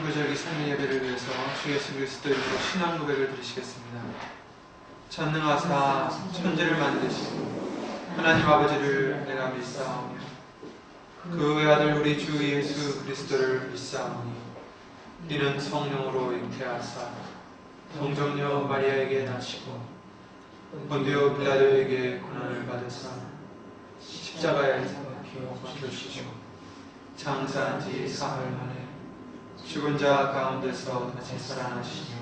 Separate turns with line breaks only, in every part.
성교절기 생일 예배를 위해서 주 예수 그리스도 이름으로 신앙 고백을 드리시겠습니다. 전능하사 천지를 만드신 하나님 아버지를 내가 믿사오며 그 외아들 우리 주 예수 그리스도를 믿사오니 이는 성령으로 잉태하사 동정녀 마리아에게 나시고 본디오 빌라도에게 고난을 받으사 십자가에서 죽으시고 장사한 지 사흘 만에 죽은 자 가운데서 다시 살아나시며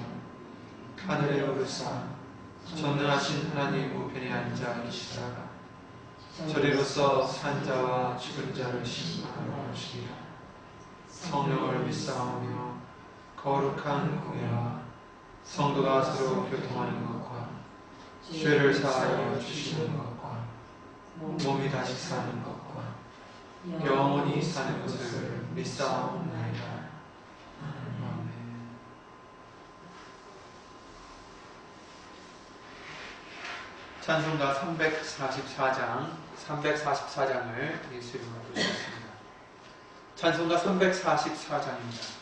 하늘에 오르사 전능하신 하나님 우편에 앉아 계시다가 저리로서 산 자와 죽은 자를 심판하러 오시리라. 성령을 믿사오며 거룩한 공예와 성도가 서로 교통하는 것과 죄를 사하여 주시는 것과 몸이 다시 사는 것과 영원히 사는 것을 믿사옵나이다. 찬송가 344장을 예수 이름으로 부르겠습니다. 찬송가 344장입니다.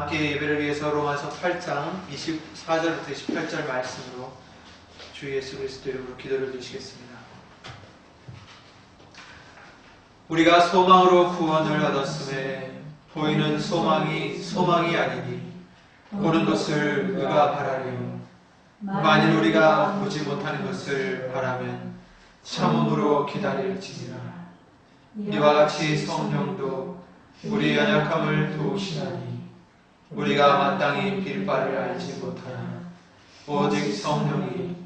함께 예배를 위해서 로마서 8장 24절부터 28절 말씀으로 주 예수 그리스도 이름으로 기도를 드리시겠습니다. 우리가 소망으로 구원을 얻었음에 보이는 소망이 아니니 보는 것을 누가 바라리요. 만일 우리가 보지 못하는 것을 바라면 참음으로 기다릴지니라. 이와 같이 성령도 우리 연약함을 도우시나니 우리가 마땅히 빌 바를 알지 못하나 오직 성령이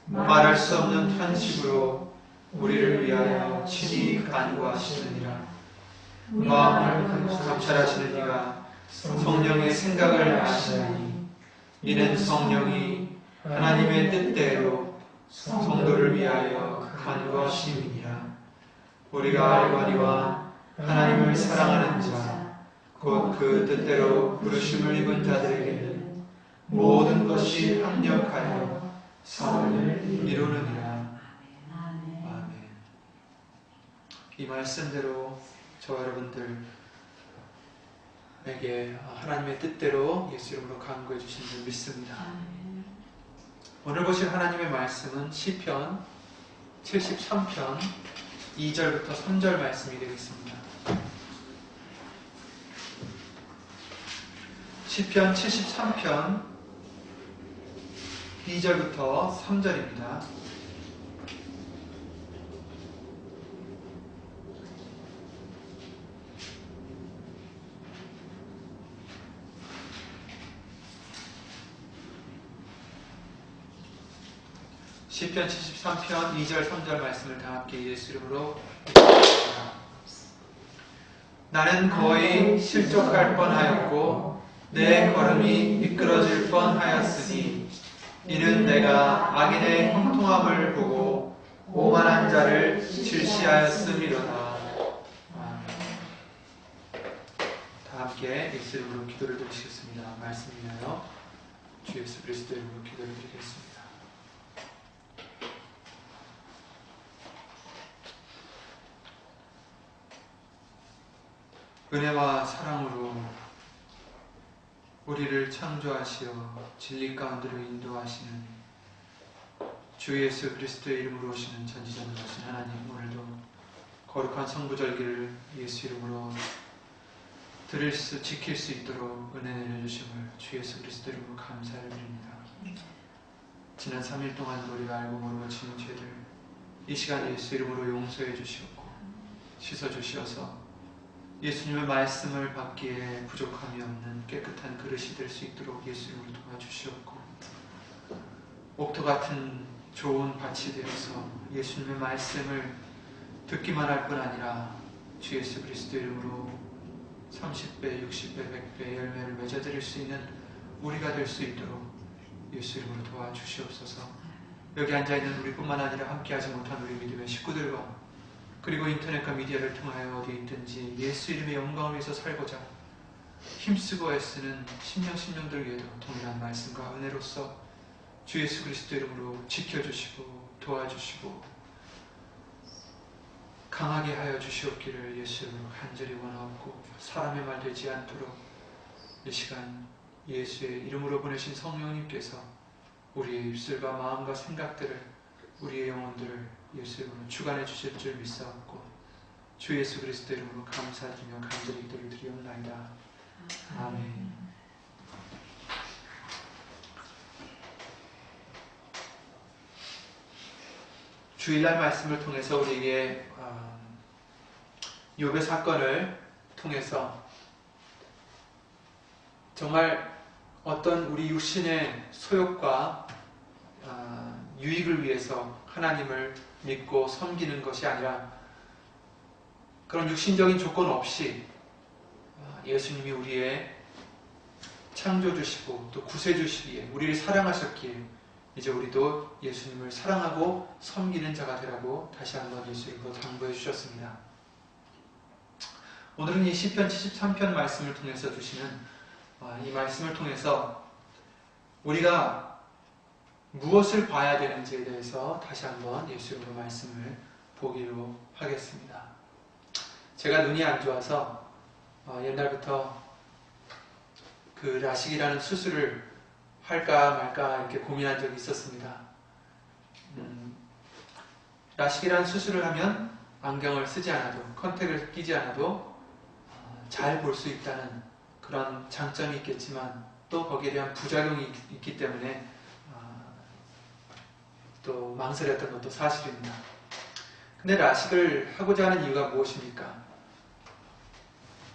말할 수 없는 탄식으로 우리를 위하여 친히 간구하시느니라. 마음을 감찰하시는 이가 성령의 생각을 아시나니 이는 성령이 하나님의 뜻대로 성도를 위하여 간구하심이니라. 우리가 알거니와 하나님을 사랑하는 자 곧 그 뜻대로 부르심을 입은 자들에게는 모든 것이 합력하여 선을 이루느니라. 아멘. 이 말씀대로 저와 여러분들에게 하나님의 뜻대로 예수 이름으로 간구해 주시는 줄 믿습니다. 오늘 보실 하나님의 말씀은 시편 73편 2절부터 3절 말씀이 되겠습니다. 시편 73편 2절부터 3절입니다. 시편 73편 2절 3절 말씀을 다 함께 예수 이름으로 읽겠습니다. 나는 거의 실족할 뻔하였고 내 걸음이 미끄러질 뻔하였으니 이는 내가 악인의 형통함을 보고 오만한 자를 질시하였음이로다. 다 함께 예수 이름으로 기도를 드리겠습니다. 말씀 위하여 주 예수 그리스도 이름으로 기도를 드리겠습니다. 은혜와 사랑으로 우리를 창조하시어 진리 가운데로 인도하시는 주 예수 그리스도의 이름으로 오시는 전지전능하신 하나님, 오늘도 거룩한 성부절기를 예수 이름으로 지킬 수 있도록 은혜 내려주심을 주 예수 그리스도 이름으로 감사를 드립니다. 지난 3일 동안 우리가 알고 모르고 지은 죄들 이 시간 예수 이름으로 용서해 주시옵고 씻어 주시어서 예수님의 말씀을 받기에 부족함이 없는 깨끗한 그릇이 될 수 있도록 예수 이름으로 도와주시옵고 옥토 같은 좋은 밭이 되어서 예수님의 말씀을 듣기만 할 뿐 아니라 주 예수 그리스도 이름으로 30배, 60배, 100배 열매를 맺어드릴 수 있는 우리가 될 수 있도록 예수 이름으로 도와주시옵소서. 여기 앉아있는 우리뿐만 아니라 함께하지 못한 우리 믿음의 식구들과 그리고 인터넷과 미디어를 통하여 어디 있든지 예수 이름의 영광을 위해서 살고자 힘쓰고 애쓰는 심령들 위에도 동일한 말씀과 은혜로서 주 예수 그리스도 이름으로 지켜주시고 도와주시고 강하게 하여 주시옵기를 예수 이름으로 간절히 원하옵고 사람의 말 되지 않도록 이 시간 예수의 이름으로 보내신 성령님께서 우리의 입술과 마음과 생각들을 우리의 영혼들을 예수 이름으로 주관해 주실 줄 믿사옵고 주 예수 그리스도 이름으로 감사드리며 간절히 기도를 드리옵나이다. 아멘. 주일날 말씀을 통해서 우리에게 욥의 사건을 통해서 정말 어떤 우리 육신의 소욕과 유익을 위해서 하나님을 믿고 섬기는 것이 아니라 그런 육신적인 조건 없이 예수님이 우리의 창조주시고 또 구세주시기에 우리를 사랑하셨기에 이제 우리도 예수님을 사랑하고 섬기는 자가 되라고 다시 한번 예수님으로 당부해 주셨습니다. 오늘은 이 시편 73편 말씀을 통해서 주시는 이 말씀을 통해서 우리가 무엇을 봐야 되는지에 대해서 다시 한번 예수님으로 말씀을 보기로 하겠습니다. 제가 눈이 안 좋아서 옛날부터 그 라식이라는 수술을 할까 말까 이렇게 고민한 적이 있었습니다. 라식이라는 수술을 하면 안경을 쓰지 않아도 컨택을 끼지 않아도 잘 볼 수 있다는 그런 장점이 있겠지만 또 거기에 대한 부작용이 있기 때문에 또 망설였던 것도 사실입니다. 근데 라식을 하고자 하는 이유가 무엇입니까?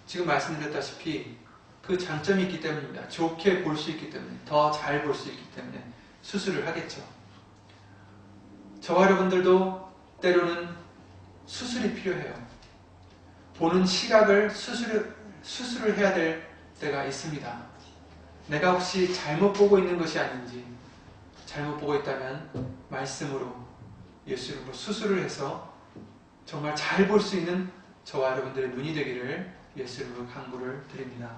지금 말씀드렸다시피 그 장점이 있기 때문입니다. 좋게 볼 수 있기 때문에, 더 잘 볼 수 있기 때문에 수술을 하겠죠. 저와 여러분들도 때로는 수술이 필요해요. 보는 시각을 수술을 해야 될 때가 있습니다. 내가 혹시 잘못 보고 있는 것이 아닌지, 잘못 보고 있다면 말씀으로, 예수 이름으로 수술을 해서 정말 잘 볼 수 있는 저와 여러분들의 눈이 되기를 예수 이름으로 간구를 드립니다.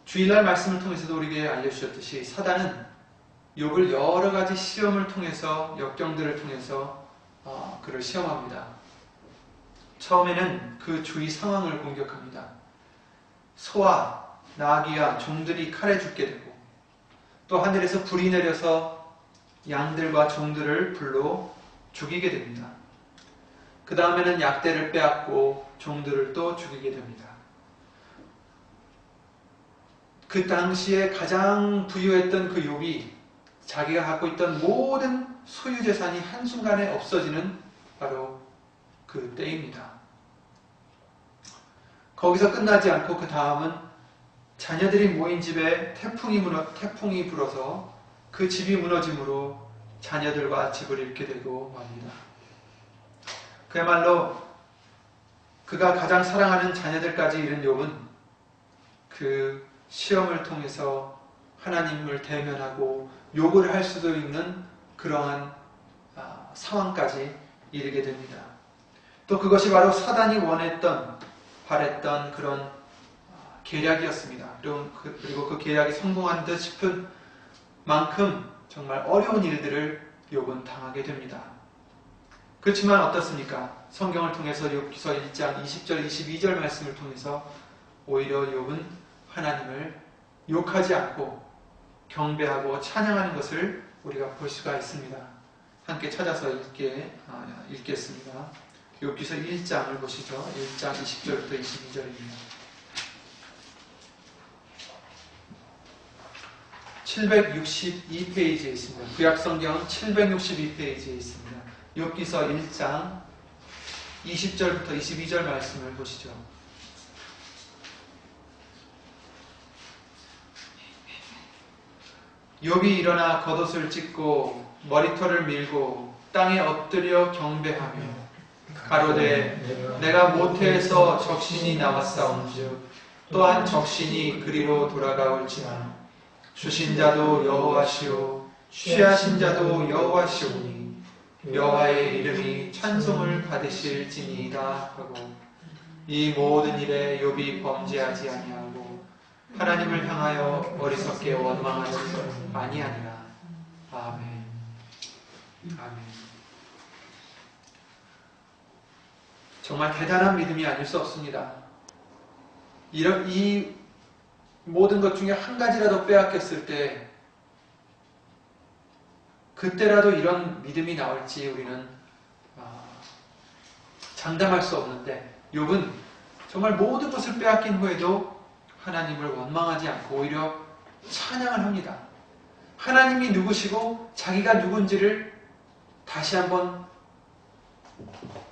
주일날 말씀을 통해서도 우리에게 알려주셨듯이 사단은 욥을 여러 가지 시험을 통해서, 역경들을 통해서 그를 시험합니다. 처음에는 그 주위 상황을 공격합니다. 소와 나귀와 종들이 칼에 죽게 되고, 또 하늘에서 불이 내려서 양들과 종들을 불로 죽이게 됩니다. 그 다음에는 약대를 빼앗고 종들을 또 죽이게 됩니다. 그 당시에 가장 부유했던 그 욥이 자기가 갖고 있던 모든 소유재산이 한순간에 없어지는 바로 그 때입니다. 거기서 끝나지 않고 그 다음은 자녀들이 모인 집에 태풍이 불어서 그 집이 무너짐으로 자녀들과 집을 잃게 되고 맙니다. 그야말로 그가 가장 사랑하는 자녀들까지 잃은 욥은 그 시험을 통해서 하나님을 대면하고 욕을 할 수도 있는 그러한 상황까지 이르게 됩니다. 또 그것이 바로 사단이 원했던, 바랬던 그런 계략이었습니다. 그리고 그 계략이 성공한 듯 싶은 만큼 정말 어려운 일들을 욥은 당하게 됩니다. 그렇지만 어떻습니까? 성경을 통해서 욥기서 1장 20절 22절 말씀을 통해서 오히려 욥은 하나님을 욕하지 않고 경배하고 찬양하는 것을 우리가 볼 수가 있습니다. 함께 찾아서 읽겠습니다. 욥기서 1장을 보시죠. 1장 20절부터 22절입니다. 762페이지에 있습니다. 구약성경 762페이지에 있습니다. 욥기서 1장 20절부터 22절 말씀을 보시죠. 욥이 일어나 겉옷을 찢고 머리털을 밀고 땅에 엎드려 경배하며 가로되 내가 모태에서 적신이 나왔사온즉 또한 적신이 그리로 돌아가올지나 주신 자도 여호와시오 취하신 자도 여호와시오니 여호와의 이름이 찬송을 받으실지니이다 하고, 이 모든 일에 욥이 범죄하지 아니하고 하나님을 향하여 어리석게 원망하지 아니하니라. 아멘. 아멘. 정말 대단한 믿음이 아닐 수 없습니다. 이 모든 것 중에 한 가지라도 빼앗겼을 때, 그때라도 이런 믿음이 나올지 우리는 장담할 수 없는데, 욥은 정말 모든 것을 빼앗긴 후에도 하나님을 원망하지 않고 오히려 찬양을 합니다. 하나님이 누구시고 자기가 누군지를 다시 한번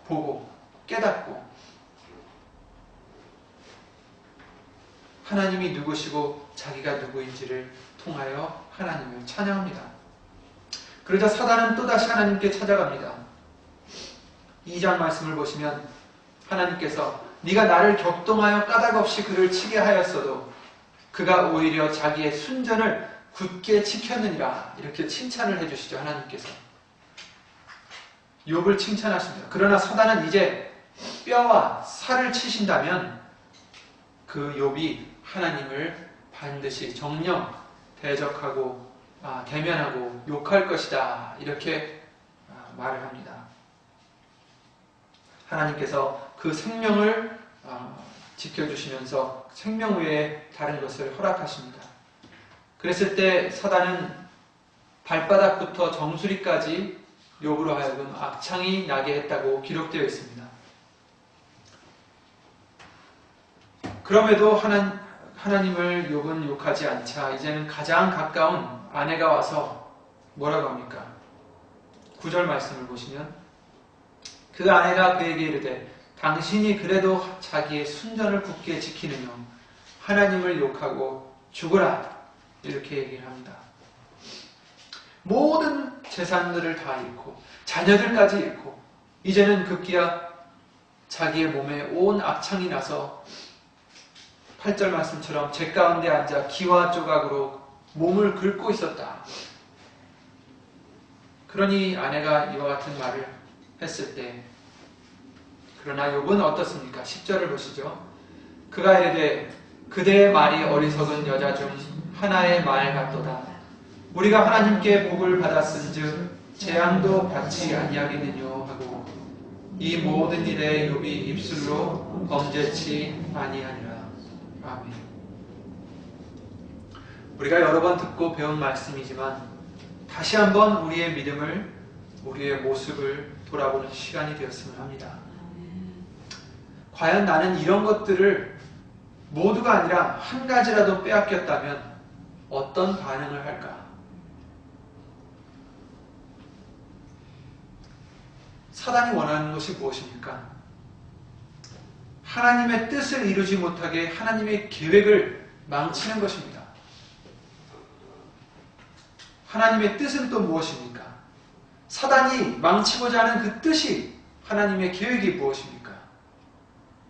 보고 깨닫고, 하나님이 누구시고 자기가 누구인지를 통하여 하나님을 찬양합니다. 그러자 사단은 또다시 하나님께 찾아갑니다. 2장 말씀을 보시면 하나님께서 네가 나를 격동하여 까닭없이 그를 치게 하였어도 그가 오히려 자기의 순전을 굳게 지켰느니라, 이렇게 칭찬을 해주시죠. 하나님께서 욥을 칭찬하십니다. 그러나 사단은 이제 뼈와 살을 치신다면 그 욥이 하나님을 반드시 정령 대적하고 대면하고 욕할 것이다, 이렇게 말을 합니다. 하나님께서 그 생명을 지켜주시면서 생명 외에 다른 것을 허락하십니다. 그랬을 때 사단은 발바닥부터 정수리까지 욥으로 하여금 악창이 나게 했다고 기록되어 있습니다. 그럼에도 하나님을 욥은 욕하지 않자 이제는 가장 가까운 아내가 와서 뭐라고 합니까? 9절 말씀을 보시면 그 아내가 그에게 이르되 당신이 그래도 자기의 순전을 굳게 지키느뇨 하나님을 욕하고 죽으라 이렇게 얘기를 합니다. 모든 재산들을 다 잃고 자녀들까지 잃고 이제는 급기야 자기의 몸에 온 악창이 나서 8절 말씀처럼 제 가운데 앉아 기와 조각으로 몸을 긁고 있었다. 그러니 아내가 이와 같은 말을 했을 때 그러나 욥은 어떻습니까? 10절을 보시죠. 그가 이르되 그대의 말이 어리석은 여자 중 하나의 말 같도다. 우리가 하나님께 복을 받았은즉 재앙도 받지 아니하겠느뇨 하고 이 모든 일에 욥이 입술로 범죄치 아니하니라. 아멘. 우리가 여러 번 듣고 배운 말씀이지만 다시 한번 우리의 믿음을, 우리의 모습을 돌아보는 시간이 되었으면 합니다. 과연 나는 이런 것들을 모두가 아니라 한 가지라도 빼앗겼다면 어떤 반응을 할까? 사단이 원하는 것이 무엇입니까? 하나님의 뜻을 이루지 못하게 하나님의 계획을 망치는 것입니다. 하나님의 뜻은 또 무엇입니까? 사단이 망치고자 하는 그 뜻이 하나님의 계획이 무엇입니까?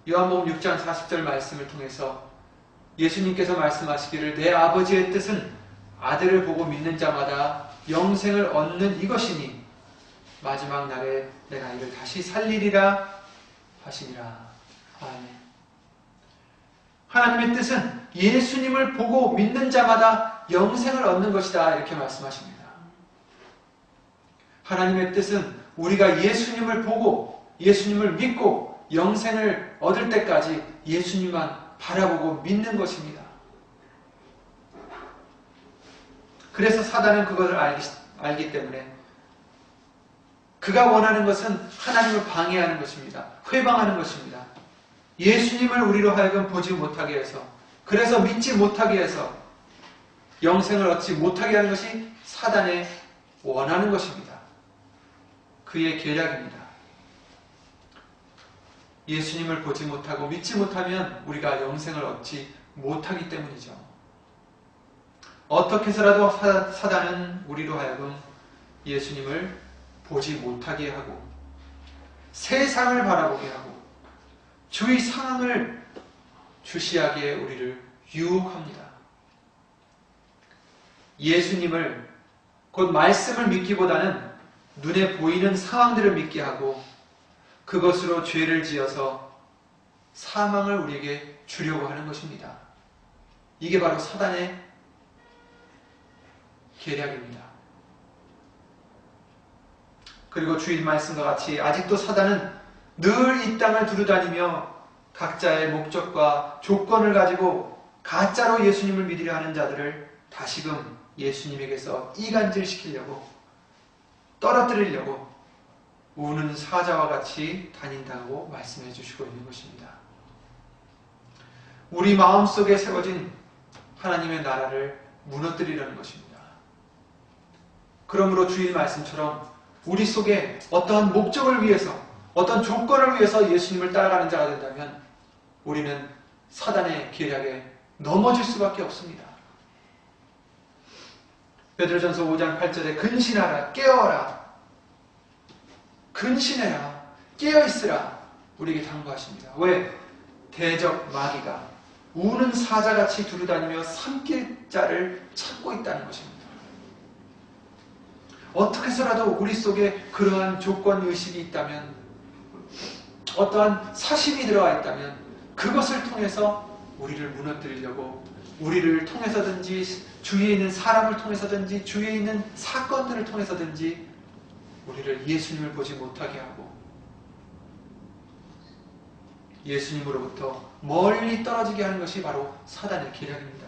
요한복음 6장 40절 말씀을 통해서 예수님께서 말씀하시기를 내 아버지의 뜻은 아들을 보고 믿는 자마다 영생을 얻는 이것이니 마지막 날에 내가 이를 다시 살리리라 하시니라. 아멘. 하나님의 뜻은 예수님을 보고 믿는 자마다 영생을 얻는 것이다 이렇게 말씀하십니다. 하나님의 뜻은 우리가 예수님을 보고 예수님을 믿고 영생을 얻을 때까지 예수님만 바라보고 믿는 것입니다. 그래서 사단은 그것을 알기 때문에 그가 원하는 것은 하나님을 방해하는 것입니다. 회방하는 것입니다. 예수님을 우리로 하여금 보지 못하게 해서, 그래서 믿지 못하게 해서 영생을 얻지 못하게 하는 것이 사단의 원하는 것입니다. 그의 계략입니다. 예수님을 보지 못하고 믿지 못하면 우리가 영생을 얻지 못하기 때문이죠. 어떻게 해서라도 사단은 우리로 하여금 예수님을 보지 못하게 하고 세상을 바라보게 하고 주위 상황을 주시하게 우리를 유혹합니다. 예수님을 곧 말씀을 믿기보다는 눈에 보이는 상황들을 믿게 하고 그것으로 죄를 지어서 사망을 우리에게 주려고 하는 것입니다. 이게 바로 사단의 계략입니다. 그리고 주일 말씀과 같이 아직도 사단은 늘 이 땅을 두루다니며 각자의 목적과 조건을 가지고 가짜로 예수님을 믿으려 하는 자들을 다시금 예수님에게서 이간질시키려고 떨어뜨리려고 우는 사자와 같이 다닌다고 말씀해 주시고 있는 것입니다. 우리 마음속에 세워진 하나님의 나라를 무너뜨리려는 것입니다. 그러므로 주일 말씀처럼 우리 속에 어떠한 목적을 위해서 어떤 조건을 위해서 예수님을 따라가는 자가 된다면 우리는 사단의 계략에 넘어질 수밖에 없습니다. 베드로전서 5장 8절에 근신하라 깨어라 근신해라 깨어있으라 우리에게 당부하십니다. 왜? 대적 마귀가 우는 사자같이 두루다니며 삼킬 자를 찾고 있다는 것입니다. 어떻게 해서라도 우리 속에 그러한 조건의식이 있다면 어떠한 사심이 들어와 있다면 그것을 통해서 우리를 무너뜨리려고 우리를 통해서든지 주위에 있는 사람을 통해서든지 주위에 있는 사건들을 통해서든지 우리를 예수님을 보지 못하게 하고 예수님으로부터 멀리 떨어지게 하는 것이 바로 사단의 계략입니다.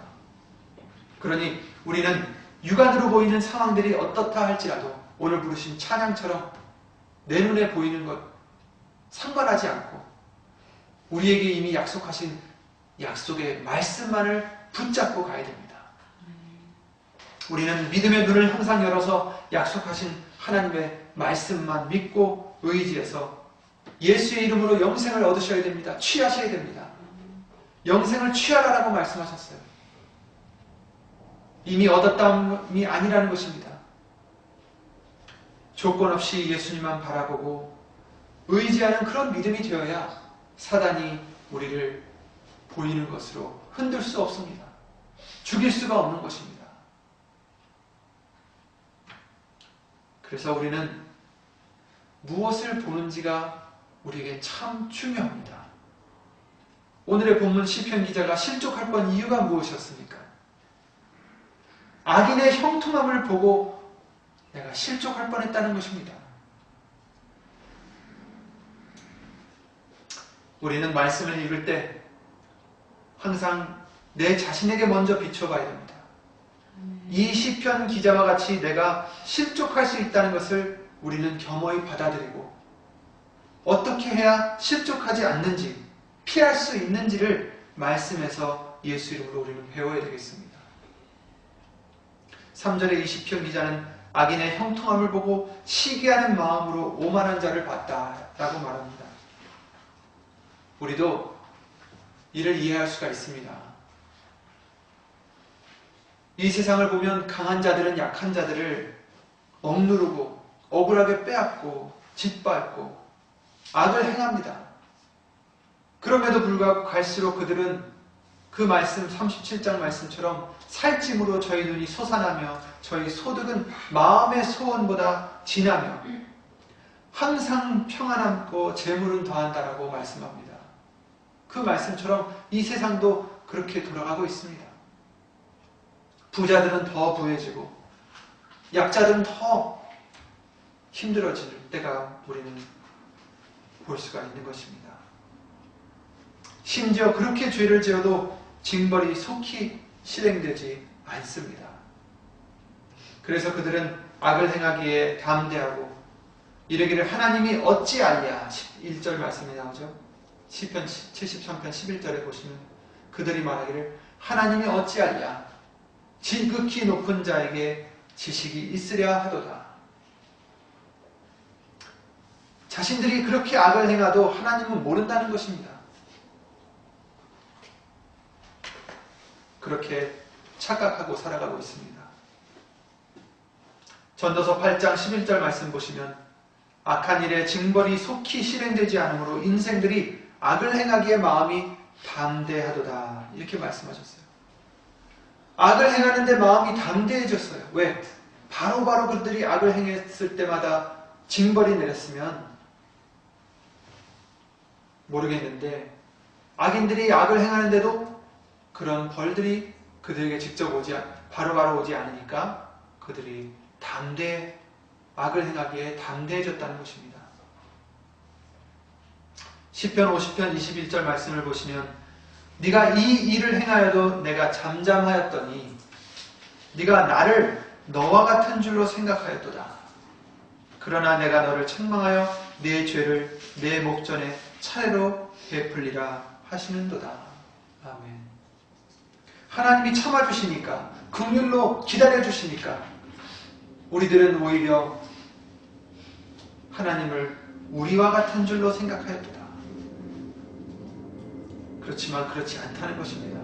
그러니 우리는 육안으로 보이는 상황들이 어떻다 할지라도 오늘 부르신 찬양처럼 내 눈에 보이는 것 상관하지 않고 우리에게 이미 약속하신 약속의 말씀만을 붙잡고 가야 됩니다. 우리는 믿음의 눈을 항상 열어서 약속하신 하나님의 말씀만 믿고 의지해서 예수의 이름으로 영생을 얻으셔야 됩니다. 취하셔야 됩니다. 영생을 취하라라고 말씀하셨어요. 이미 얻었다함이 아니라는 것입니다. 조건 없이 예수님만 바라보고 의지하는 그런 믿음이 되어야 사단이 우리를 보이는 것으로 흔들 수 없습니다. 죽일 수가 없는 것입니다. 그래서 우리는 무엇을 보는지가 우리에게 참 중요합니다. 오늘의 본문 시편 기자가 실족할 뻔 이유가 무엇이었습니까? 악인의 형통함을 보고 내가 실족할 뻔했다는 것입니다. 우리는 말씀을 읽을 때 항상 내 자신에게 먼저 비춰봐야 됩니다. 이 시편 기자와 같이 내가 실족할 수 있다는 것을 우리는 겸허히 받아들이고 어떻게 해야 실족하지 않는지, 피할 수 있는지를 말씀에서 예수 이름으로 우리는 배워야 되겠습니다. 3절의 이 시편 기자는 악인의 형통함을 보고 시기하는 마음으로 오만한 자를 봤다라고 말합니다. 우리도 이를 이해할 수가 있습니다. 이 세상을 보면 강한 자들은 약한 자들을 억누르고 억울하게 빼앗고 짓밟고 악을 행합니다. 그럼에도 불구하고 갈수록 그들은 그 말씀 37장 말씀처럼 살찜으로 저희 눈이 솟아나며 저희 소득은 마음의 소원보다 진하며 항상 평안함고 재물은 더한다라고 말씀합니다. 그 말씀처럼 이 세상도 그렇게 돌아가고 있습니다. 부자들은 더 부해지고 약자들은 더 힘들어질 때가 우리는 볼 수가 있는 것입니다. 심지어 그렇게 죄를 지어도 징벌이 속히 실행되지 않습니다. 그래서 그들은 악을 행하기에 담대하고 이르기를 하나님이 어찌 알랴. 1절 말씀이 나오죠. 시편 73편 11절에 보시면 그들이 말하기를 하나님이 어찌 알랴. 지극히 높은 자에게 지식이 있으랴 하도다. 자신들이 그렇게 악을 행하도 하나님은 모른다는 것입니다. 그렇게 착각하고 살아가고 있습니다. 전도서 8장 11절 말씀 보시면 악한 일에 징벌이 속히 실행되지 않으므로 인생들이 악을 행하기에 마음이 담대하도다. 이렇게 말씀하셨어요. 악을 행하는데 마음이 담대해졌어요. 왜? 바로바로 그들이 악을 행했을 때마다 징벌이 내렸으면 모르겠는데 악인들이 악을 행하는데도 그런 벌들이 그들에게 직접 바로바로 오지 않으니까 그들이 악을 행하기에 담대해졌다는 것입니다. 시편 50편 21절 말씀을 보시면 네가 이 일을 행하여도 내가 잠잠하였더니 네가 나를 너와 같은 줄로 생각하였도다. 그러나 내가 너를 책망하여 네 죄를 내 목전에 차례로 베풀리라 하시는도다. 아멘. 하나님이 참아주시니까, 긍휼로 기다려주시니까 우리들은 오히려 하나님을 우리와 같은 줄로 생각하였도다. 그렇지만 그렇지 않다는 것입니다.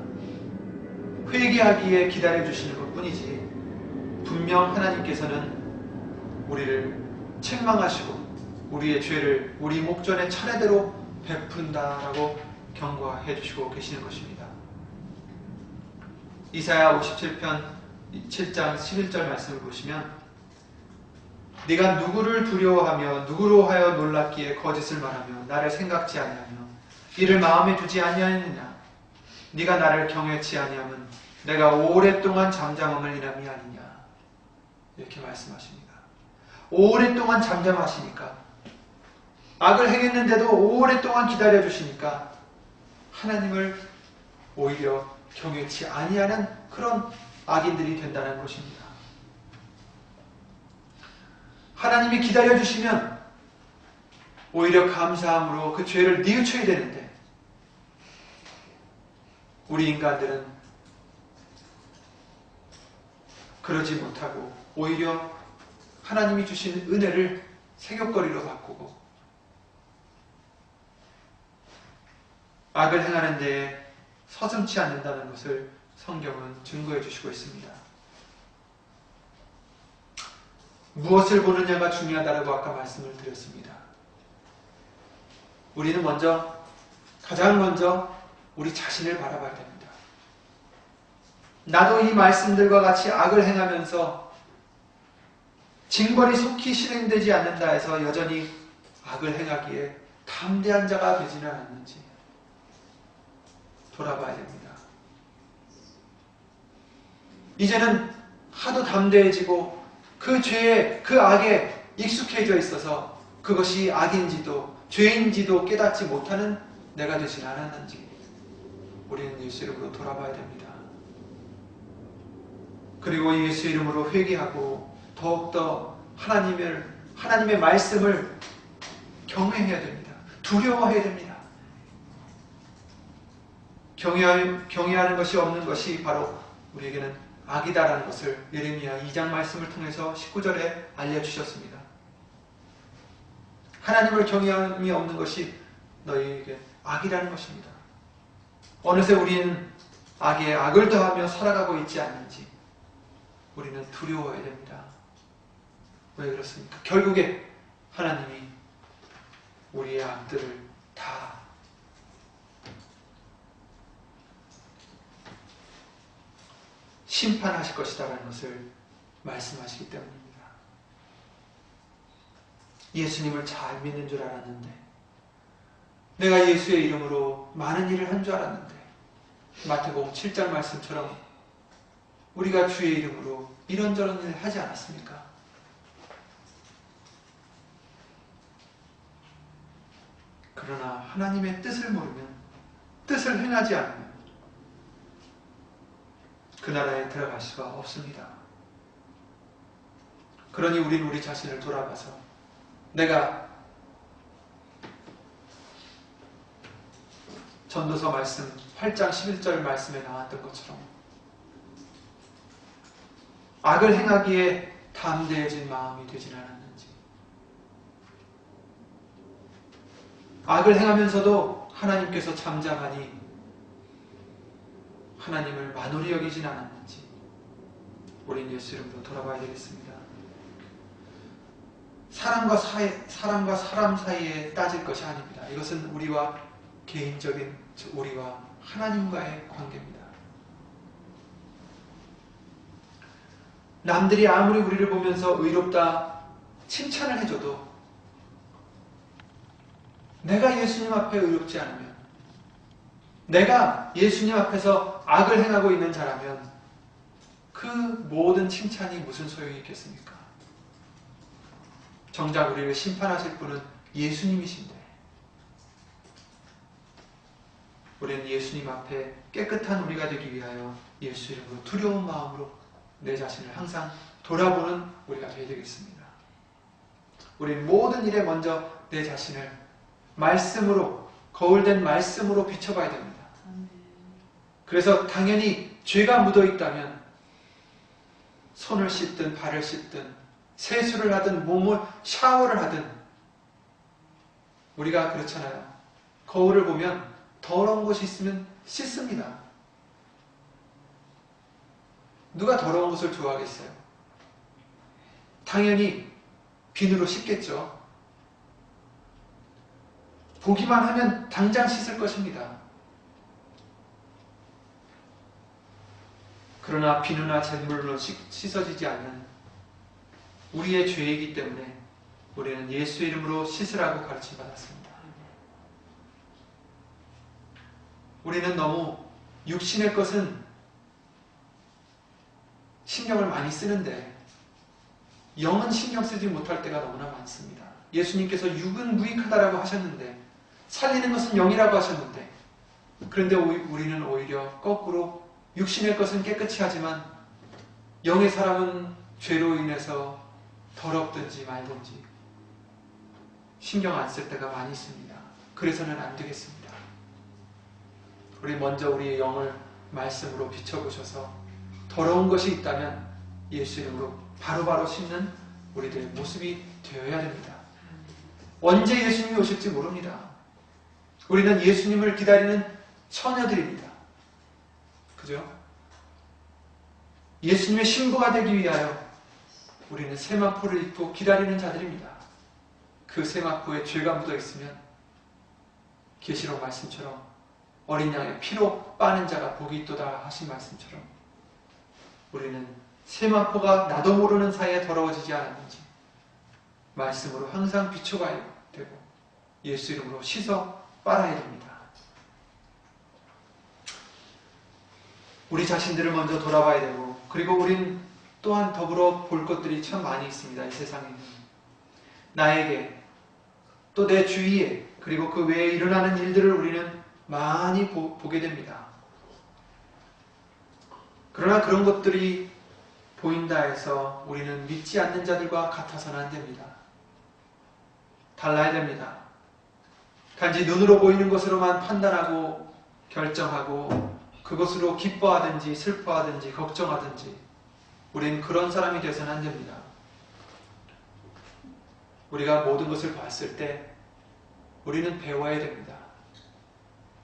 회개하기에 기다려주시는 것뿐이지 분명 하나님께서는 우리를 책망하시고 우리의 죄를 우리 목전에 차례대로 베푼다라고 경고해 주시고 계시는 것입니다. 이사야 57편 7장 11절 말씀을 보시면 네가 누구를 두려워하며 누구로 하여 놀랍기에 거짓을 말하며 나를 생각지 아니하며 이를 마음에 두지 아니하느냐. 네가 나를 경외치 아니하면 내가 오랫동안 잠잠함을 인함이 아니냐. 이렇게 말씀하십니다. 오랫동안 잠잠하시니까, 악을 행했는데도 오랫동안 기다려주시니까 하나님을 오히려 경외치 아니하는 그런 악인들이 된다는 것입니다. 하나님이 기다려주시면 오히려 감사함으로 그 죄를 뉘우쳐야 되는데 우리 인간들은 그러지 못하고 오히려 하나님이 주신 은혜를 세격거리로 바꾸고 악을 행하는 데에 서슴지 않는다는 것을 성경은 증거해 주시고 있습니다. 무엇을 보느냐가 중요하다고 아까 말씀을 드렸습니다. 우리는 가장 먼저 우리 자신을 바라봐야 됩니다. 나도 이 말씀들과 같이 악을 행하면서 징벌이 속히 실행되지 않는다 해서 여전히 악을 행하기에 담대한 자가 되지는 않는지 돌아봐야 됩니다. 이제는 하도 담대해지고 그 죄에, 그 악에 익숙해져 있어서 그것이 악인지도 죄인지도 깨닫지 못하는 내가 되지 않았는지 우리는 예수 이름으로 돌아봐야 됩니다. 그리고 예수 이름으로 회개하고 더욱더 하나님의 말씀을 경외해야 됩니다. 두려워해야 됩니다. 경외하는 것이 없는 것이 바로 우리에게는 악이다라는 것을 예레미야 2장 말씀을 통해서 19절에 알려주셨습니다. 하나님을 경외함이 없는 것이 너희에게 악이라는 것입니다. 어느새 우리는 악에 악을 더하며 살아가고 있지 않는지 우리는 두려워해야 됩니다. 왜 그렇습니까? 결국에 하나님이 우리의 악들을 다 심판하실 것이다라는 것을 말씀하시기 때문입니다. 예수님을 잘 믿는 줄 알았는데, 내가 예수의 이름으로 많은 일을 한 줄 알았는데, 마태복음 7장 말씀처럼 우리가 주의 이름으로 이런저런 일을 하지 않았습니까? 그러나 하나님의 뜻을 모르면, 뜻을 행하지 않으면 그 나라에 들어갈 수가 없습니다. 그러니 우리는 우리 자신을 돌아봐서 내가 전도서 말씀 8장 11절 말씀에 나왔던 것처럼 악을 행하기에 담대해진 마음이 되진 않았는지, 악을 행하면서도 하나님께서 잠잠하니 하나님을 만홀히 여기진 않았는지 우리는 예수 이름으로 돌아봐야 되겠습니다. 사람과 사람 사이에 따질 것이 아닙니다. 이것은 우리와 개인적인, 우리와 하나님과의 관계입니다. 남들이 아무리 우리를 보면서 의롭다 칭찬을 해줘도 내가 예수님 앞에 의롭지 않으면, 내가 예수님 앞에서 악을 행하고 있는 자라면 그 모든 칭찬이 무슨 소용이 있겠습니까? 정작 우리를 심판하실 분은 예수님이신데 우리는 예수님 앞에 깨끗한 우리가 되기 위하여 예수 이름으로 두려운 마음으로 내 자신을 항상 돌아보는 우리가 되어야 되겠습니다. 우리는 모든 일에 먼저 내 자신을 말씀으로, 거울된 말씀으로 비춰봐야 됩니다. 그래서 당연히 죄가 묻어있다면 손을 씻든 발을 씻든 세수를 하든 몸을 샤워를 하든, 우리가 그렇잖아요. 거울을 보면 더러운 것이 있으면 씻습니다. 누가 더러운 것을 좋아하겠어요? 당연히 비누로 씻겠죠. 보기만 하면 당장 씻을 것입니다. 그러나 비누나 잿물로 씻어지지 않는 우리의 죄이기 때문에 우리는 예수 이름으로 씻으라고 가르침 받았습니다. 우리는 너무 육신의 것은 신경을 많이 쓰는데 영은 신경 쓰지 못할 때가 너무나 많습니다. 예수님께서 육은 무익하다라고 하셨는데, 살리는 것은 영이라고 하셨는데, 그런데 우리는 오히려 거꾸로 육신의 것은 깨끗이 하지만 영의 사람은 죄로 인해서 더럽든지 말든지 신경 안 쓸 때가 많이 있습니다. 그래서는 안 되겠습니다. 우리 먼저 우리의 영을 말씀으로 비춰보셔서 더러운 것이 있다면 예수 이름으로 바로바로 씹는 우리들의 모습이 되어야 됩니다. 언제 예수님이 오실지 모릅니다. 우리는 예수님을 기다리는 처녀들입니다. 그죠? 예수님의 신부가 되기 위하여 우리는 세마포를 입고 기다리는 자들입니다. 그 세마포에 죄가 묻어 있으면 계시록 말씀처럼 어린 양의 피로 빠는 자가 복이 있도다 하신 말씀처럼 우리는 세마포가 나도 모르는 사이에 더러워지지 않았는지 말씀으로 항상 비춰가야 되고 예수 이름으로 씻어 빨아야 됩니다. 우리 자신들을 먼저 돌아봐야 되고 그리고 우린 또한 더불어 볼 것들이 참 많이 있습니다. 이 세상에는 나에게 또 내 주위에 그리고 그 외에 일어나는 일들을 우리는 많이 보게 됩니다. 그러나 그런 것들이 보인다 해서 우리는 믿지 않는 자들과 같아서는 안 됩니다. 달라야 됩니다. 단지 눈으로 보이는 것으로만 판단하고 결정하고 그것으로 기뻐하든지 슬퍼하든지 걱정하든지 우리는 그런 사람이 되어서는 안 됩니다. 우리가 모든 것을 봤을 때 우리는 배워야 됩니다.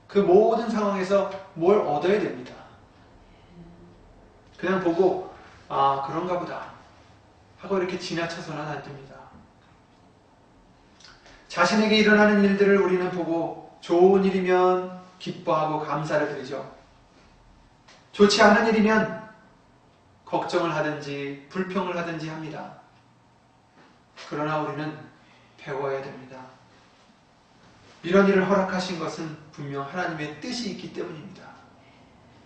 그 모든 상황에서 뭘 얻어야 됩니다. 그냥 보고 아 그런가 보다 하고 이렇게 지나쳐서는 안 됩니다. 자신에게 일어나는 일들을 우리는 보고 좋은 일이면 기뻐하고 감사를 드리죠. 좋지 않은 일이면 걱정을 하든지 불평을 하든지 합니다. 그러나 우리는 배워야 됩니다. 이런 일을 허락하신 것은 분명 하나님의 뜻이 있기 때문입니다.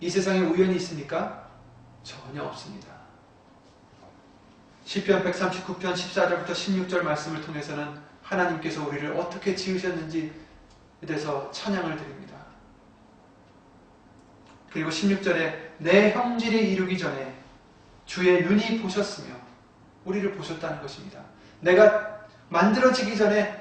이 세상에 우연이 있습니까? 전혀 없습니다. 시편 139편 14절부터 16절 말씀을 통해서는 하나님께서 우리를 어떻게 지으셨는지에 대해서 찬양을 드립니다. 그리고 16절에 내 형질이 이루기 전에 주의 눈이 보셨으며 우리를 보셨다는 것입니다. 내가 만들어지기 전에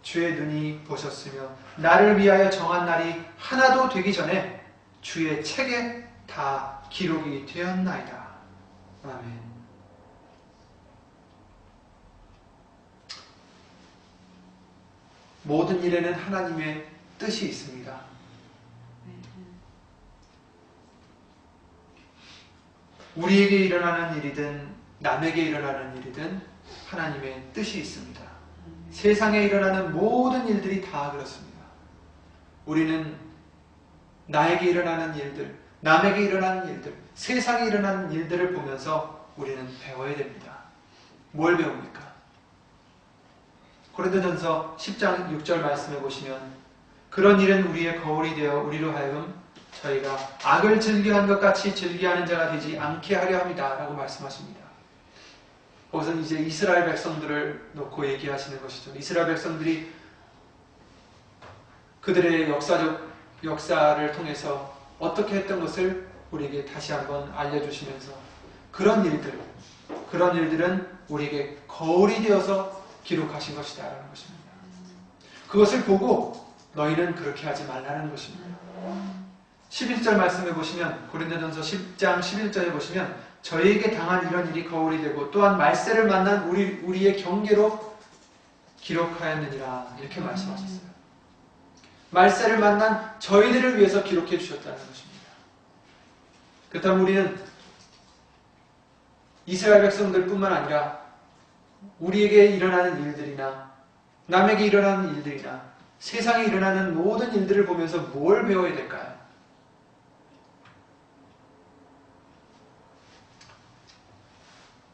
주의 눈이 보셨으며 나를 위하여 정한 날이 하나도 되기 전에 주의 책에 다 기록이 되었나이다. 아멘. 모든 일에는 하나님의 뜻이 있습니다. 우리에게 일어나는 일이든 남에게 일어나는 일이든 하나님의 뜻이 있습니다. 세상에 일어나는 모든 일들이 다 그렇습니다. 우리는 나에게 일어나는 일들, 남에게 일어나는 일들, 세상에 일어나는 일들을 보면서 우리는 배워야 됩니다. 뭘 배웁니까? 고린도전서 10장 6절 말씀해 보시면 그런 일은 우리의 거울이 되어 우리로 하여금 저희가 악을 즐겨한 것 같이 즐겨하는 자가 되지 않게 하려 합니다. 라고 말씀하십니다. 거기서 이제 이스라엘 백성들을 놓고 얘기하시는 것이죠. 이스라엘 백성들이 그들의 역사를 통해서 어떻게 했던 것을 우리에게 다시 한번 알려주시면서 그런 일들은 우리에게 거울이 되어서 기록하신 것이다 라는 것입니다. 그것을 보고 너희는 그렇게 하지 말라는 것입니다. 11절 말씀해 보시면 고린도전서 10장 11절에 보시면 저희에게 당한 이런 일이 거울이 되고 또한 말세를 만난 우리의 경계로 기록하였느니라 이렇게 말씀하셨어요. 말세를 만난 저희들을 위해서 기록해 주셨다는 것입니다. 그렇다면 우리는 이스라엘 백성들 뿐만 아니라 우리에게 일어나는 일들이나 남에게 일어나는 일들이나 세상에 일어나는 모든 일들을 보면서 뭘 배워야 될까요?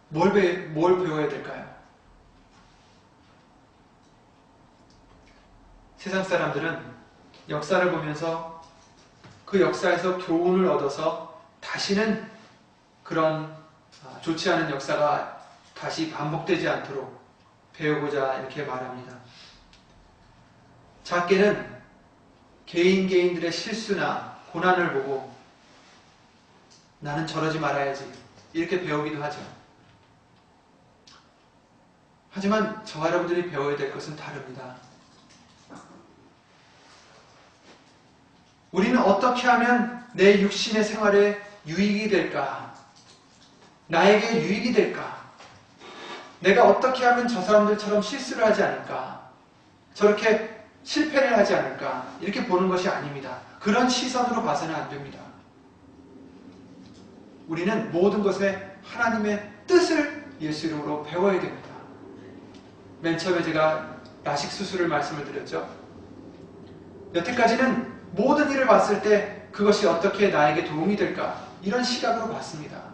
뭘 배워야 될까요? 세상 사람들은 역사를 보면서 그 역사에서 교훈을 얻어서 다시는 그런 좋지 않은 역사가 다시 반복되지 않도록 배우고자 이렇게 말합니다. 작게는 개인들의 실수나 고난을 보고 나는 저러지 말아야지 이렇게 배우기도 하죠. 하지만 저와 여러분들이 배워야 될 것은 다릅니다. 우리는 어떻게 하면 내 육신의 생활에 유익이 될까? 나에게 유익이 될까? 내가 어떻게 하면 저 사람들처럼 실수를 하지 않을까? 저렇게 실패를 하지 않을까? 이렇게 보는 것이 아닙니다. 그런 시선으로 봐서는 안 됩니다. 우리는 모든 것에 하나님의 뜻을 예수 이름으로 배워야 됩니다. 맨 처음에 제가 라식 수술을 말씀을 드렸죠. 여태까지는 모든 일을 봤을 때 그것이 어떻게 나에게 도움이 될까? 이런 시각으로 봤습니다.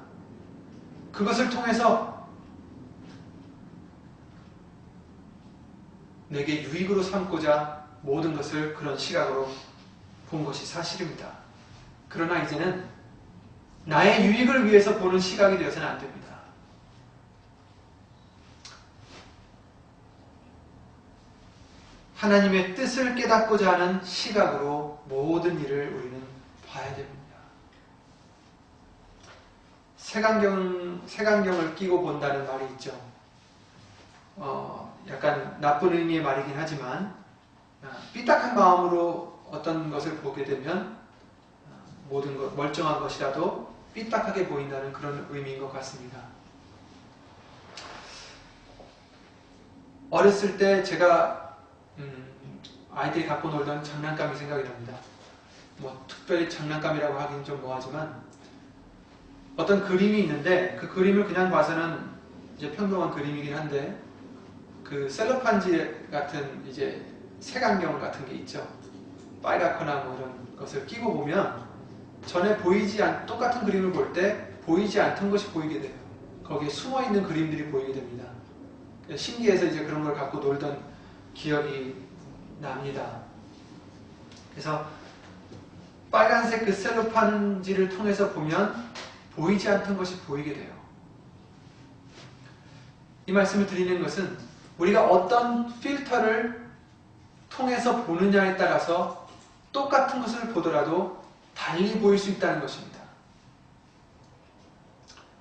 그것을 통해서 내게 유익으로 삼고자 모든 것을 그런 시각으로 본 것이 사실입니다. 그러나 이제는 나의 유익을 위해서 보는 시각이 되어서는 안 됩니다. 하나님의 뜻을 깨닫고자 하는 시각으로 모든 일을 우리는 봐야 됩니다. 색안경을 끼고 본다는 말이 있죠. 약간 나쁜 의미의 말이긴 하지만 삐딱한 마음으로 어떤 것을 보게 되면 모든 것, 멀쩡한 것이라도 삐딱하게 보인다는 그런 의미인 것 같습니다. 어렸을 때 제가 아이들이 갖고 놀던 장난감이 생각이 납니다. 뭐 특별히 장난감이라고 하기는 좀 뭐하지만 어떤 그림이 있는데 그 그림을 그냥 봐서는 이제 평범한 그림이긴 한데 그 셀로판지 같은 이제 색안경 같은 게 있죠. 빨갛거나 뭐 이런 것을 끼고 보면 전에 똑같은 그림을 볼 때 보이지 않던 것이 보이게 돼요. 거기에 숨어있는 그림들이 보이게 됩니다. 신기해서 이제 그런 걸 갖고 놀던 기억이 납니다. 그래서 빨간색 그 셀로판지를 통해서 보면 보이지 않던 것이 보이게 돼요. 이 말씀을 드리는 것은 우리가 어떤 필터를 통해서 보느냐에 따라서 똑같은 것을 보더라도 달리 보일 수 있다는 것입니다.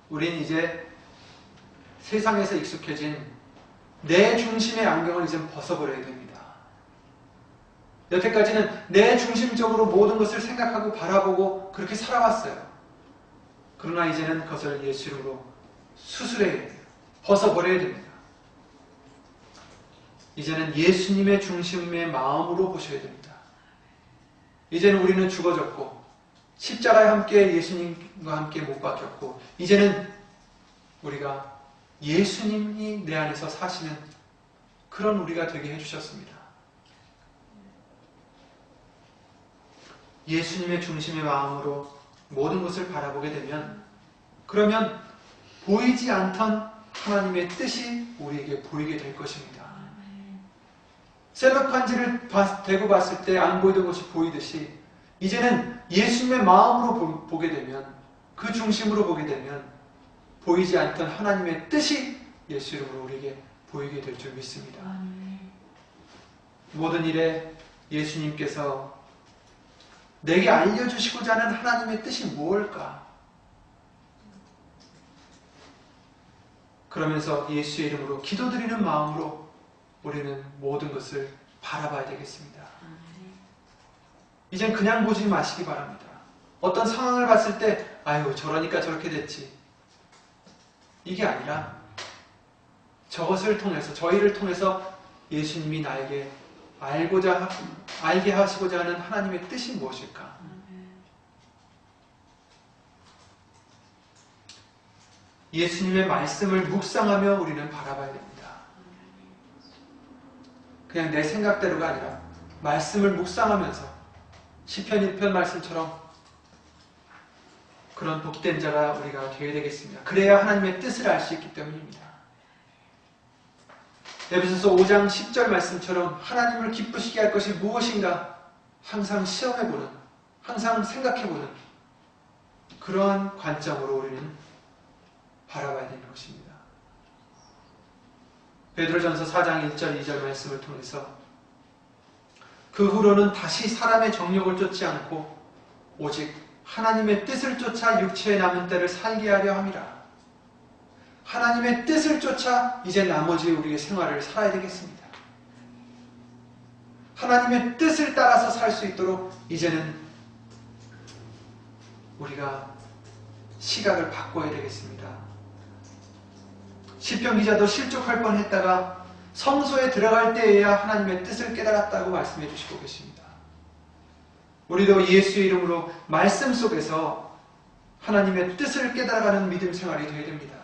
우리는 이제 세상에서 익숙해진 내 중심의 안경을 이제 벗어버려야 됩니다. 여태까지는 내 중심적으로 모든 것을 생각하고 바라보고 그렇게 살아왔어요. 그러나 이제는 그것을 예수 이름으로 수술해야 돼요. 벗어버려야 됩니다. 이제는 예수님의 중심의 마음으로 보셔야 됩니다. 이제는 우리는 죽어졌고 십자가에 함께 예수님과 함께 못 박혔고 이제는 우리가 예수님이 내 안에서 사시는 그런 우리가 되게 해주셨습니다. 예수님의 중심의 마음으로 모든 것을 바라보게 되면 그러면 보이지 않던 하나님의 뜻이 우리에게 보이게 될 것입니다. 셀로판지를 대고 봤을 때 안 보이던 것이 보이듯이 이제는 예수님의 마음으로 보게 되면 그 중심으로 보게 되면 보이지 않던 하나님의 뜻이 예수 이름으로 우리에게 보이게 될 줄 믿습니다. 모든 일에 예수님께서 내게 알려주시고자 하는 하나님의 뜻이 무엇일까? 그러면서 예수의 이름으로 기도드리는 마음으로 우리는 모든 것을 바라봐야 되겠습니다. 이젠 그냥 보지 마시기 바랍니다. 어떤 상황을 봤을 때 아유 저러니까 저렇게 됐지. 이게 아니라 저것을 통해서 저희를 통해서 예수님이 나에게 알게 하시고자 하는 하나님의 뜻이 무엇일까? 예수님의 말씀을 묵상하며 우리는 바라봐야 됩니다. 그냥 내 생각대로가 아니라 말씀을 묵상하면서 시편 1편 말씀처럼 그런 복된 자가 우리가 되어야 되겠습니다. 그래야 하나님의 뜻을 알 수 있기 때문입니다. 에베소서 5장 10절 말씀처럼 하나님을 기쁘시게 할 것이 무엇인가 항상 시험해보는, 항상 생각해보는 그러한 관점으로 우리는 바라봐야 되는 것입니다. 베드로전서 4장 1절 2절 말씀을 통해서 그 후로는 다시 사람의 정욕을 쫓지 않고 오직 하나님의 뜻을 쫓아 육체에 남은 때를 살게 하려 함이라. 하나님의 뜻을 쫓아 이제 나머지 우리의 생활을 살아야 되겠습니다. 하나님의 뜻을 따라서 살 수 있도록 이제는 우리가 시각을 바꿔야 되겠습니다. 시편 기자도 실족할 뻔했다가 성소에 들어갈 때에야 하나님의 뜻을 깨달았다고 말씀해 주시고 계십니다. 우리도 예수의 이름으로 말씀 속에서 하나님의 뜻을 깨달아가는 믿음 생활이 되어야 됩니다.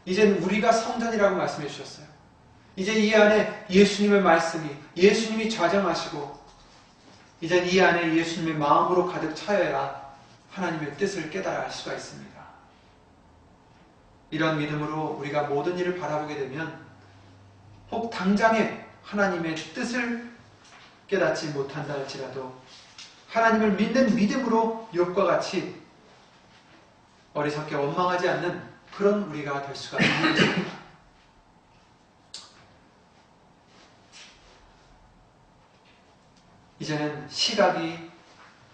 이젠 우리가 성전이라고 말씀해 주셨어요. 이제 이 안에 예수님의 말씀이, 예수님이 좌정하시고 이젠 이 안에 예수님의 마음으로 가득 차여야 하나님의 뜻을 깨달아 알 수가 있습니다. 이런 믿음으로 우리가 모든 일을 바라보게 되면 혹 당장에 하나님의 뜻을 깨닫지 못한다 할지라도 하나님을 믿는 믿음으로 욥과 같이 어리석게 원망하지 않는 그런 우리가 될 수가 있는 것입니다. 이제는 시각이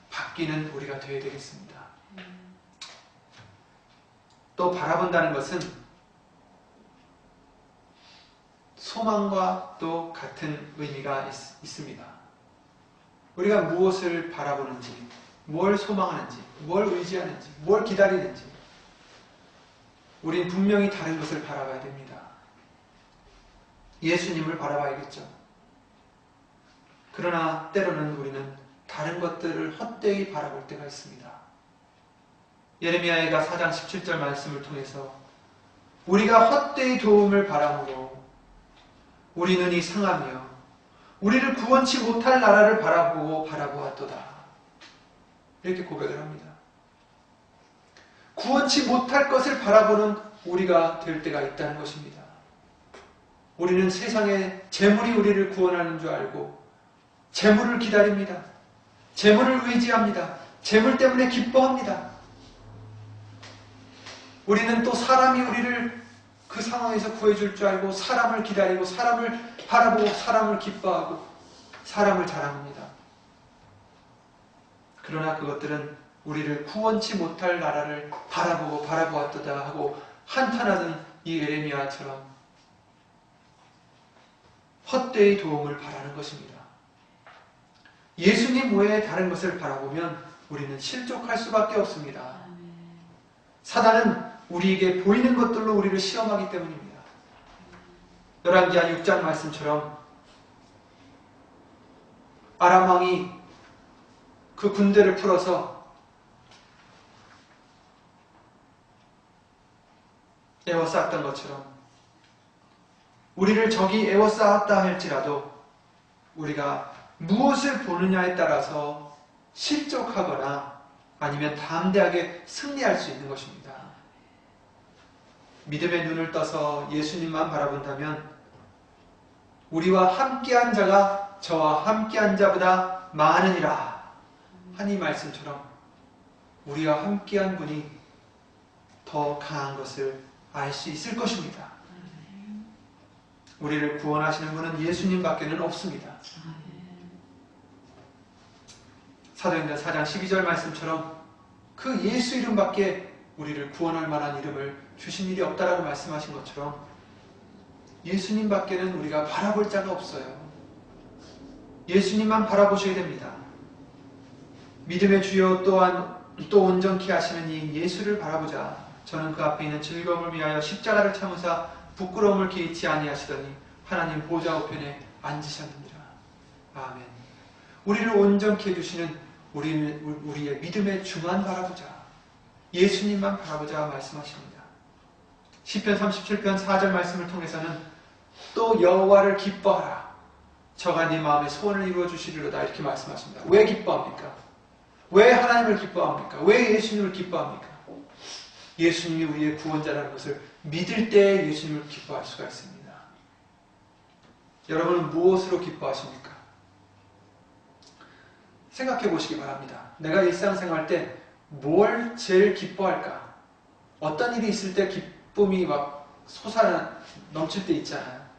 바뀌는 우리가 되어야 되겠습니다. 또 바라본다는 것은 소망과 또 같은 의미가 있습니다. 우리가 무엇을 바라보는지, 뭘 소망하는지, 뭘 의지하는지, 뭘 기다리는지 우린 분명히 다른 것을 바라봐야 됩니다. 예수님을 바라봐야겠죠. 그러나 때로는 우리는 다른 것들을 헛되이 바라볼 때가 있습니다. 예레미야가 4장 17절 말씀을 통해서 우리가 헛되이 도움을 바라보고 우리 눈이 상하며 우리를 구원치 못할 나라를 바라보고 바라보았도다. 이렇게 고백을 합니다. 구원치 못할 것을 바라보는 우리가 될 때가 있다는 것입니다. 우리는 세상의 재물이 우리를 구원하는 줄 알고 재물을 기다립니다. 재물을 의지합니다. 재물 때문에 기뻐합니다. 우리는 또 사람이 우리를 그 상황에서 구해줄 줄 알고 사람을 기다리고 사람을 바라보고 사람을 기뻐하고 사람을 자랑합니다. 그러나 그것들은 우리를 구원치 못할 나라를 바라보고 바라보았도다 하고 한탄하는 이 예레미야처럼 헛되이 도움을 바라는 것입니다. 예수님 외에 다른 것을 바라보면 우리는 실족할 수밖에 없습니다. 사단은 우리에게 보이는 것들로 우리를 시험하기 때문입니다. 열왕기하 6장 말씀처럼 아람 왕이 그 군대를 풀어서 에워쌌던 것처럼 우리를 적이 에워싸았다 할지라도 우리가 무엇을 보느냐에 따라서 실족하거나 아니면 담대하게 승리할 수 있는 것입니다. 믿음의 눈을 떠서 예수님만 바라본다면 우리와 함께한 자가 저와 함께한 자보다 많으니라 한 이 말씀처럼 우리와 함께한 분이 더 강한 것을 알 수 있을 것입니다. 우리를 구원하시는 분은 예수님밖에는 없습니다. 사도행전 4장 12절 말씀처럼 그 예수 이름밖에 우리를 구원할 만한 이름을 주신 일이 없다라고 말씀하신 것처럼 예수님밖에는 우리가 바라볼 자가 없어요. 예수님만 바라보셔야 됩니다. 믿음의 주여 또한 또 온전케 하시는 이 예수를 바라보자. 저는 그 앞에 있는 즐거움을 위하여 십자가를 참으사 부끄러움을 개의치 아니하시더니 하나님 보좌 우편에 앉으셨느니라. 아멘. 우리를 온전케 해주시는 우리의 믿음의 주만 바라보자. 예수님만 바라보자 말씀하십니다. 시편 37편 4절 말씀을 통해서는 또 여호와를 기뻐하라. 저가 네 마음의 소원을 이루어 주시리로다 이렇게 말씀하십니다. 왜 기뻐합니까? 왜 하나님을 기뻐합니까? 왜 예수님을 기뻐합니까? 예수님이 우리의 구원자라는 것을 믿을 때 예수님을 기뻐할 수가 있습니다. 여러분은 무엇으로 기뻐하십니까? 생각해 보시기 바랍니다. 내가 일상생활 때 뭘 제일 기뻐할까? 어떤 일이 있을 때 기쁨이 막 넘칠 때 있잖아요.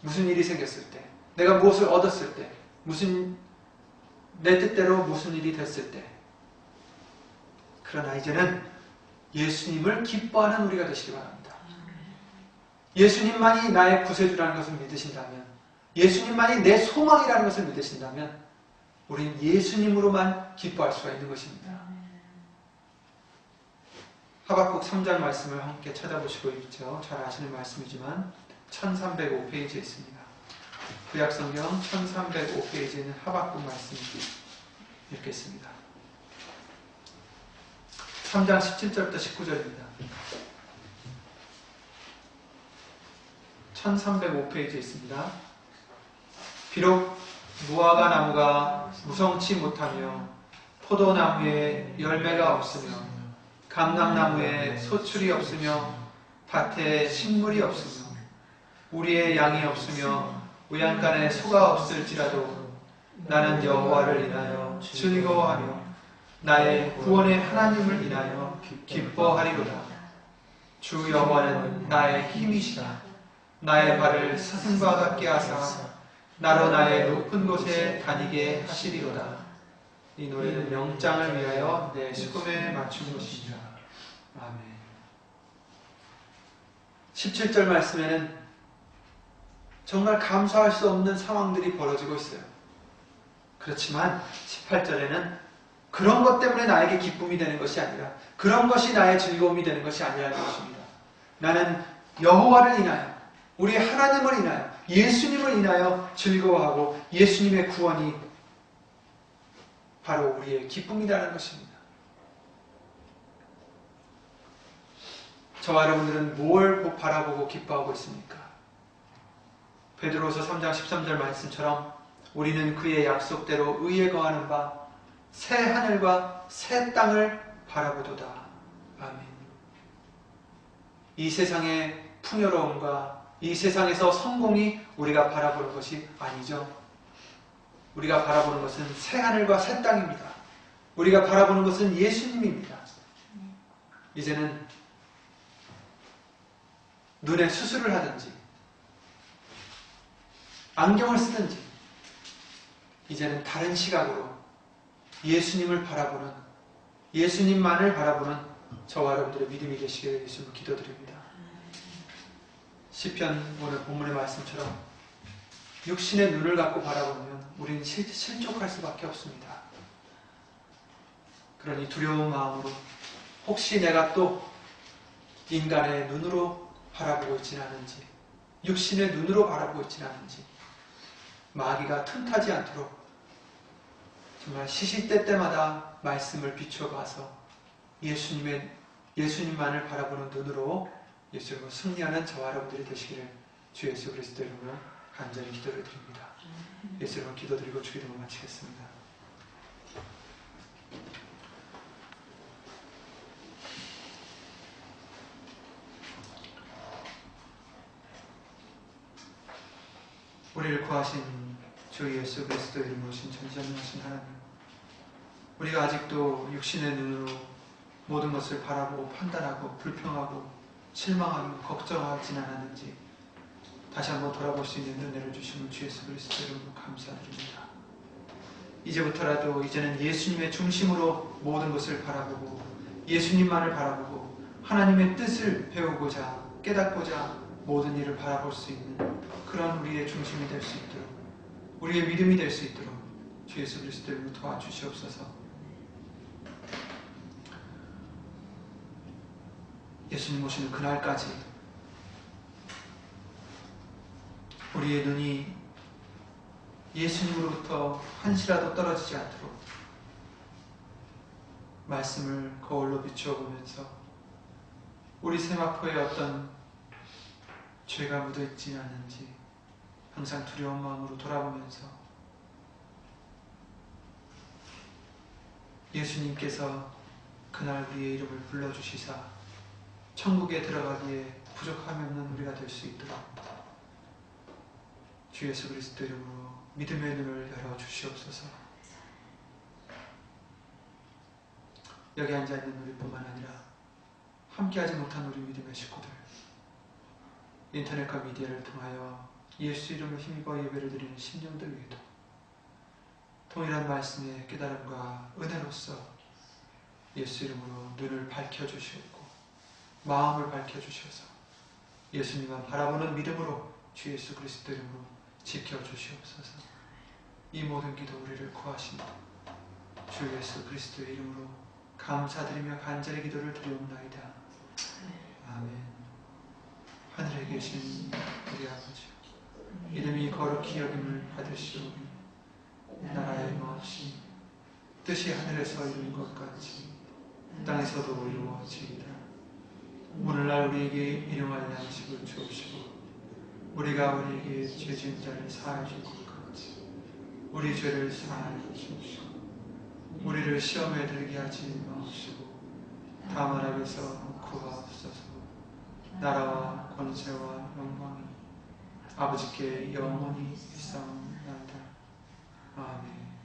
무슨 일이 생겼을 때, 내가 무엇을 얻었을 때, 내 뜻대로 무슨 일이 됐을 때. 그러나 이제는 예수님을 기뻐하는 우리가 되시기 바랍니다. 예수님만이 나의 구세주라는 것을 믿으신다면, 예수님만이 내 소망이라는 것을 믿으신다면 우리는 예수님으로만 기뻐할 수가 있는 것입니다. 하박국 3장 말씀을 함께 찾아보시고 있죠. 잘 아시는 말씀이지만 1305페이지에 있습니다. 구약성경 1305페이지에는 하박국 말씀이 읽겠습니다. 3장 17절부터 19절입니다. 1305페이지에 있습니다. 비록 무화과 나무가 무성치 못하며 포도나무에 열매가 없으며 감람나무에 소출이 없으며 밭에 식물이 없으며 우리의 양이 없으며 우양간에 소가 없을지라도 나는 여호와를 인하여 즐거워하며 나의 구원의 하나님을 인하여 기뻐하리로다. 주 여호와는 나의 힘이시다. 나의 발을 스승과 같게 하사 나로 나의 높은 곳에 다니게 하시리로다. 이 노래는 영장을 위하여 내 수금에 맞춘 것입니다. 아멘. 17절 말씀에는 정말 감사할 수 없는 상황들이 벌어지고 있어요. 그렇지만 18절에는 그런 것 때문에 나에게 기쁨이 되는 것이 아니라, 그런 것이 나의 즐거움이 되는 것이 아니라는 것입니다. 나는 여호와를 인하여, 우리 하나님을 인하여, 예수님을 인하여 즐거워하고 예수님의 구원이 바로 우리의 기쁨이라는 것입니다. 저와 여러분들은 뭘 바라보고 기뻐하고 있습니까? 베드로서 3장 13절 말씀처럼 우리는 그의 약속대로 의에 거하는 바 새 하늘과 새 땅을 바라보도다. 아멘. 이 세상의 풍요로움과 이 세상에서 성공이 우리가 바라보는 것이 아니죠. 우리가 바라보는 것은 새 하늘과 새 땅입니다. 우리가 바라보는 것은 예수님입니다. 이제는 눈에 수술을 하든지 안경을 쓰든지 이제는 다른 시각으로 예수님을 바라보는, 예수님만을 바라보는 저와 여러분들의 믿음이 되시기를 예수님을 기도드립니다. 시편 오늘 본문의 말씀처럼 육신의 눈을 갖고 바라보면 우리는 실족할 수밖에 없습니다. 그러니 두려운 마음으로 혹시 내가 또 인간의 눈으로 바라보고 있지는 않은지, 육신의 눈으로 바라보고 있지는 않은지, 마귀가 틈타지 않도록 정말 시시때때마다 말씀을 비춰봐서 예수님만을 바라보는 눈으로 예수님을 승리하는 저와 여러분들이 되시기를 주 예수 그리스도 이름으로 간절히 기도를 드립니다. 예수님을 기도드리고 주기도를 마치겠습니다. 우리를 구하신 주 예수 그리스도 이름으로 오신 전지전능하신 하나님, 우리가 아직도 육신의 눈으로 모든 것을 바라보고 판단하고 불평하고 실망하고 걱정하진 않았는지 다시 한번 돌아볼 수 있는 은혜를 주시는 주 예수 그리스도 이름으로 감사드립니다. 이제는 예수님의 중심으로 모든 것을 바라보고 예수님만을 바라보고 하나님의 뜻을 배우고자 깨닫고자 모든 일을 바라볼 수 있는 그런 우리의 중심이 될 수 있도록, 우리의 믿음이 될 수 있도록 주 예수 그리스도 이름으로 도와주시옵소서. 예수님 오시는 그날까지 우리의 눈이 예수님으로부터 한시라도 떨어지지 않도록 말씀을 거울로 비추어 보면서 우리 세마포에 어떤 죄가 묻어있지 않은지 항상 두려운 마음으로 돌아보면서 예수님께서 그날 우리의 이름을 불러주시사 천국에 들어가기에 부족함이 없는 우리가 될 수 있도록 주 예수 그리스도 이름으로 믿음의 눈을 열어주시옵소서. 여기 앉아있는 우리뿐만 아니라 함께하지 못한 우리 믿음의 식구들, 인터넷과 미디어를 통하여 예수 이름을 힘입어 예배를 드리는 심령들 위에도 동일한 말씀의 깨달음과 은혜로서 예수 이름으로 눈을 밝혀주시옵고 마음을 밝혀주셔서 예수님만 바라보는 믿음으로 주 예수 그리스도 이름으로 지켜주시옵소서. 이 모든 기도 우리를 구하신 주 예수 그리스도의 이름으로 감사드리며 간절히 기도를 드리옵나이다. 아멘. 하늘에 계신 우리 아버지, 이름이 거룩히 여김을 받으시오니 나라의 마음이 뜻이 하늘에서 이룬 것 같이 땅에서도 이루어지이다. 오늘날 우리에게 일용할 양식을 주옵시고 우리가 우리에게 죄진 자를 사하여 줄 것 같이 우리 죄를 사하여 주옵시고 우리를 시험에 들게 하지 마옵시고 다만 악에서 구하옵소서. 나라와 권세와 영광이 아버지께 영원히 있사옵나이다. 아멘.